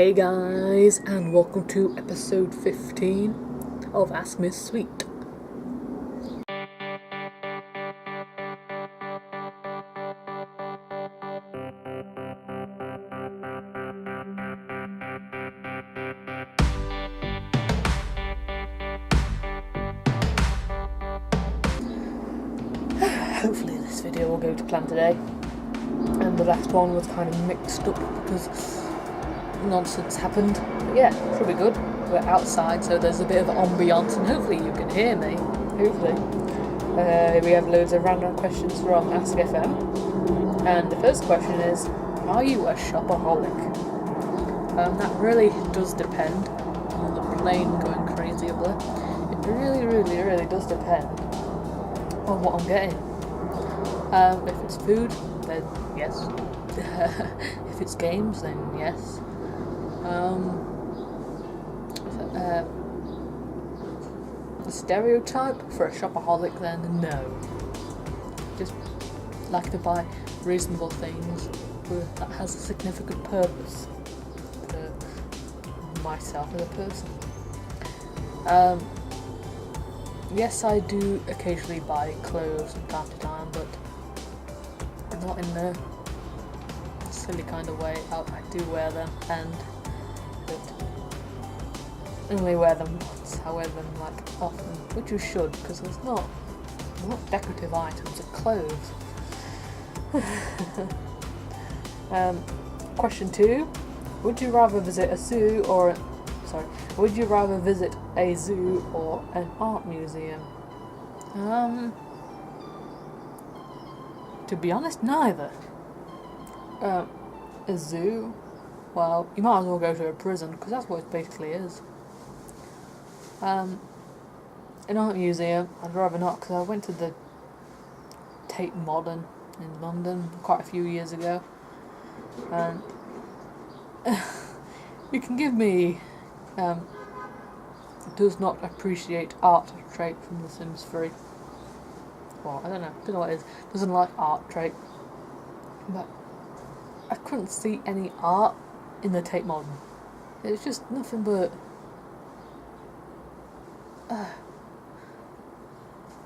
Hey guys, and welcome to episode 15 of Ask Miss Sweet. Hopefully this video will go to plan today. And the last one was kind of mixed up because nonsense happened. But yeah, should be good. We're outside, so there's a bit of ambiance, and hopefully you can hear me. Hopefully. We have loads of random questions from Ask FM. And the first question is, are you a shopaholic? That really does depend on the plane going crazy up there. It really does depend on what I'm getting. If it's food, then yes. If it's games, then yes. The stereotype for a shopaholic, then no. Just like to buy reasonable things that has a significant purpose for myself as a person. Yes, I do occasionally buy clothes from time to time, but not in a silly kind of way. I do wear them, but only wear them once. I wear them often, which you should, because they're not decorative items, they're clothes. Question 2: would you rather visit a zoo or an art museum? To be honest, neither. A zoo? Well, you might as well go to a prison, because that's what it basically is. An art museum, I'd rather not, because I went to the Tate Modern in London quite a few years ago, and you can give me does not appreciate art trait from The Sims 3. Well, I don't know what it is. Doesn't like art trait. But I couldn't see any art in the Tate Modern. It's just nothing but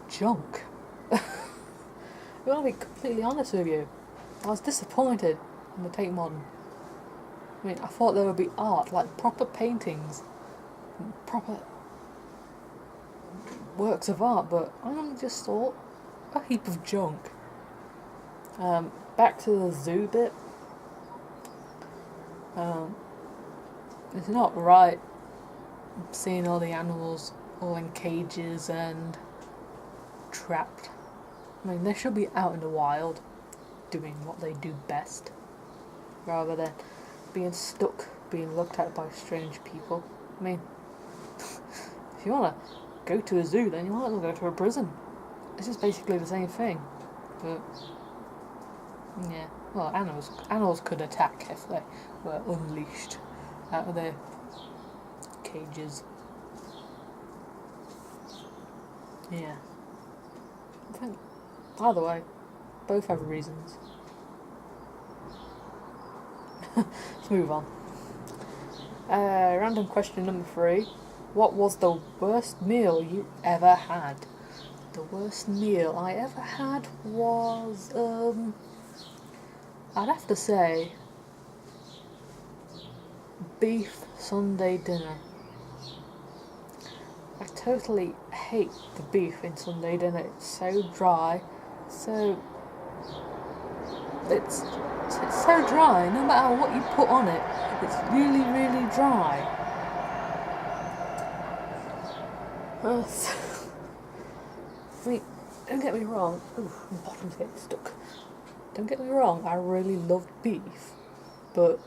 junk. I'm gonna be completely honest with you. I was disappointed in the Tate Modern. I mean, I thought there would be art, like proper paintings, proper works of art, but I just saw a heap of junk. Back to the zoo bit. It's not right seeing all the animals all in cages and trapped. I mean, they should be out in the wild doing what they do best, rather than being stuck, being looked at by strange people. I mean, if you want to go to a zoo, then you might as well go to a prison. It's just basically the same thing. But yeah, well, animals could attack if they were unleashed out of their cages. Yeah, I think either way, both have reasons. Let's move on. Random question number 3. What was the worst meal you ever had? The worst meal I ever had was, I'd have to say, beef Sunday dinner. I totally hate the beef in Sunday dinner. It's so dry, it's so dry. No matter what you put on it, it's really dry. I mean, don't get me wrong. Ooh, my bottom's getting stuck. Don't get me wrong, I really love beef, but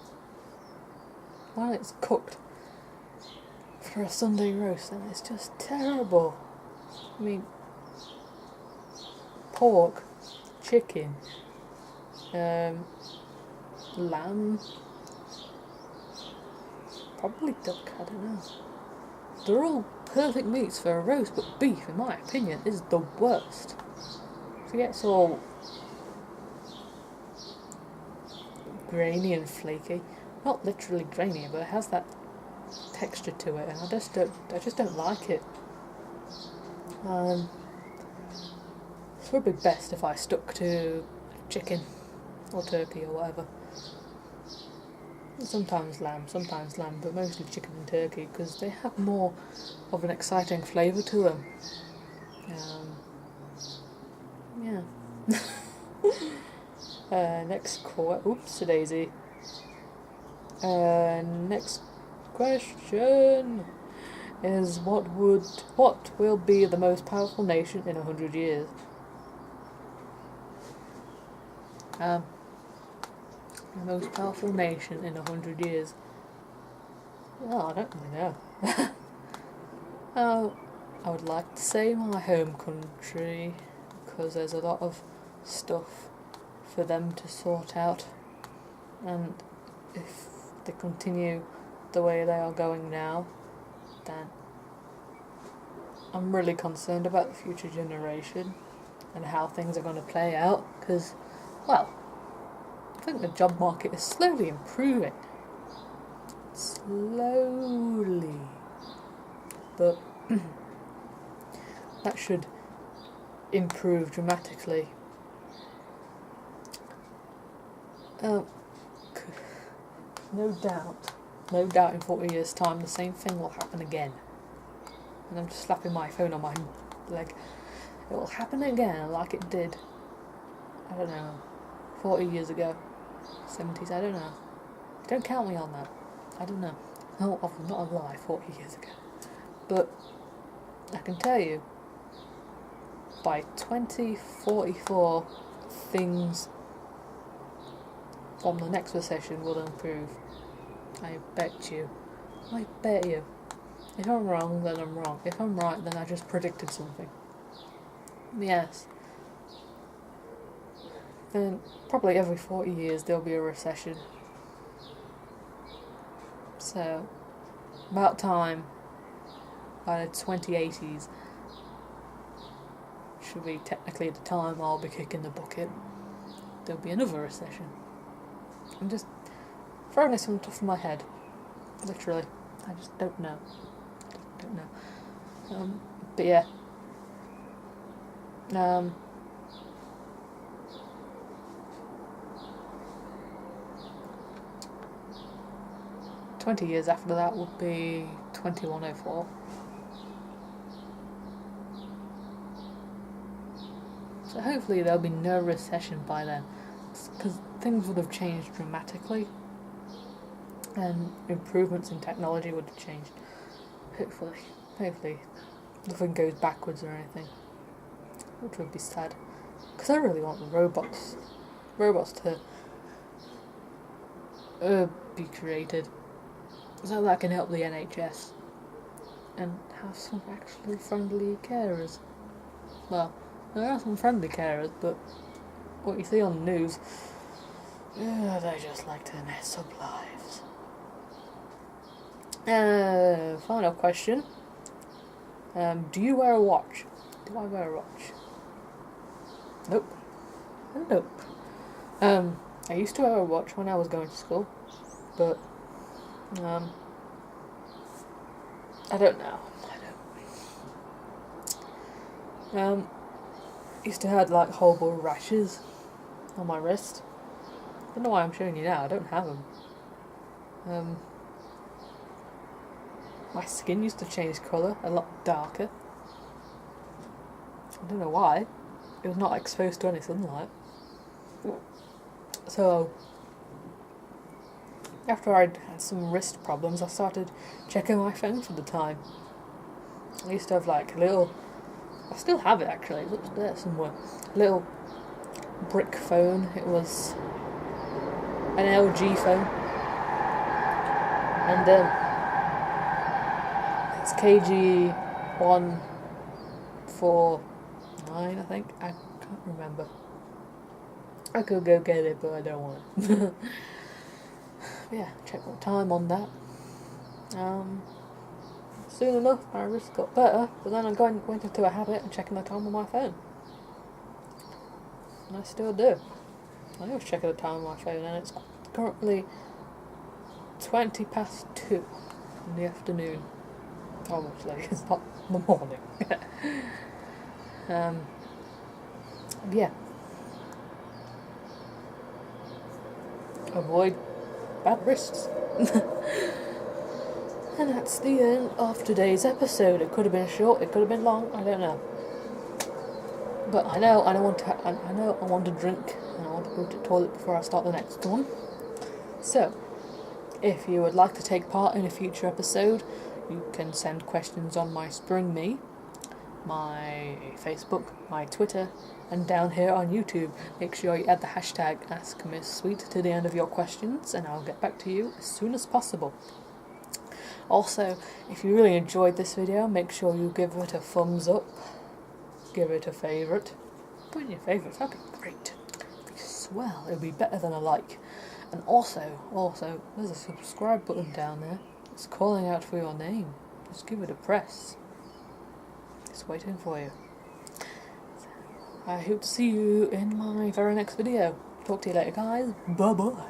when it's cooked for a Sunday roast, then it's just terrible. I mean, pork, chicken, lamb, probably duck, I don't know. They're all perfect meats for a roast, but beef, in my opinion, is the worst. It gets all grainy and flaky. not literally grainy, but it has that texture to it, and I just don't like it. It would be best if I stuck to chicken or turkey or whatever. Sometimes lamb, but mostly chicken and turkey, because they have more of an exciting flavour to them. Yeah. Oopsie-daisy. Next question is what will be the most powerful nation in 100 years? The most powerful nation in 100 years. Oh, I don't really know. I would like to say my home country, because there's a lot of stuff for them to sort out, and if they continue the way they are going now, then I'm really concerned about the future generation and how things are going to play out, because, well, I think the job market is slowly improving. Slowly. But that should improve dramatically. No doubt in 40 years' time the same thing will happen again. And I'm just slapping my phone on my leg. It will happen again like it did, I don't know, 40 years ago, 70s, I don't know. Don't count me on that. I don't know. Oh, I was not alive 40 years ago. But I can tell you, by 2044, things from the next recession will improve. I bet you. If I'm wrong, then I'm wrong. If I'm right, then I just predicted something. Yes. Then probably every 40 years there'll be a recession. So, about time, by the 2080s, should be technically the time I'll be kicking the bucket, there'll be another recession. I'm just throwing this on the top of my head. Literally. I just don't know. But yeah. 20 years after that would be 2104. So hopefully there'll be no recession by then, because things would have changed dramatically and improvements in technology would have changed. Hopefully nothing goes backwards or anything, which would be sad, because I really want the robots to be created so that can help the NHS and have some actually friendly carers. Well, there are some friendly carers, but what you see on the news, they just like to mess up lives. Final question. Do you wear a watch? Do I wear a watch? Nope. I used to wear a watch when I was going to school, but I don't know. Used to have like horrible rashes on my wrist. I don't know why I'm showing you now. I don't have them. My skin used to change colour, a lot darker. I don't know why. It was not exposed to any sunlight. So, after I'd had some wrist problems, I started checking my phone for the time. I used to have like a little, I still have it actually, it's upstairs somewhere, a little brick phone. It was an LG phone. And it's KG149, I think. I can't remember. I could go get it, but I don't want it. Yeah, check the time on that. Soon enough, my wrist got better, but then I went into a habit of checking the time on my phone. And I still do. I always check the time on my phone, and it's currently 2 in the afternoon. Obviously, it's not the morning. Yeah. Avoid bad risks. And that's the end of today's episode. It could have been short, it could have been long, I don't know. But I know I want to drink, and I want to go to the toilet before I start the next one. So, if you would like to take part in a future episode, you can send questions on my Spring Me, my Facebook, my Twitter, and down here on YouTube. Make sure you add the hashtag AskMissSweet to the end of your questions, and I'll get back to you as soon as possible. Also, if you really enjoyed this video, make sure you give it a thumbs up, give it a favourite. Put in your favourites, that'd be great. It'd be swell, it'd be better than a like. And also, there's a subscribe button down there. It's calling out for your name. Just give it a press. It's waiting for you. I hope to see you in my very next video. Talk to you later, guys. Bye-bye.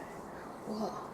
Wow.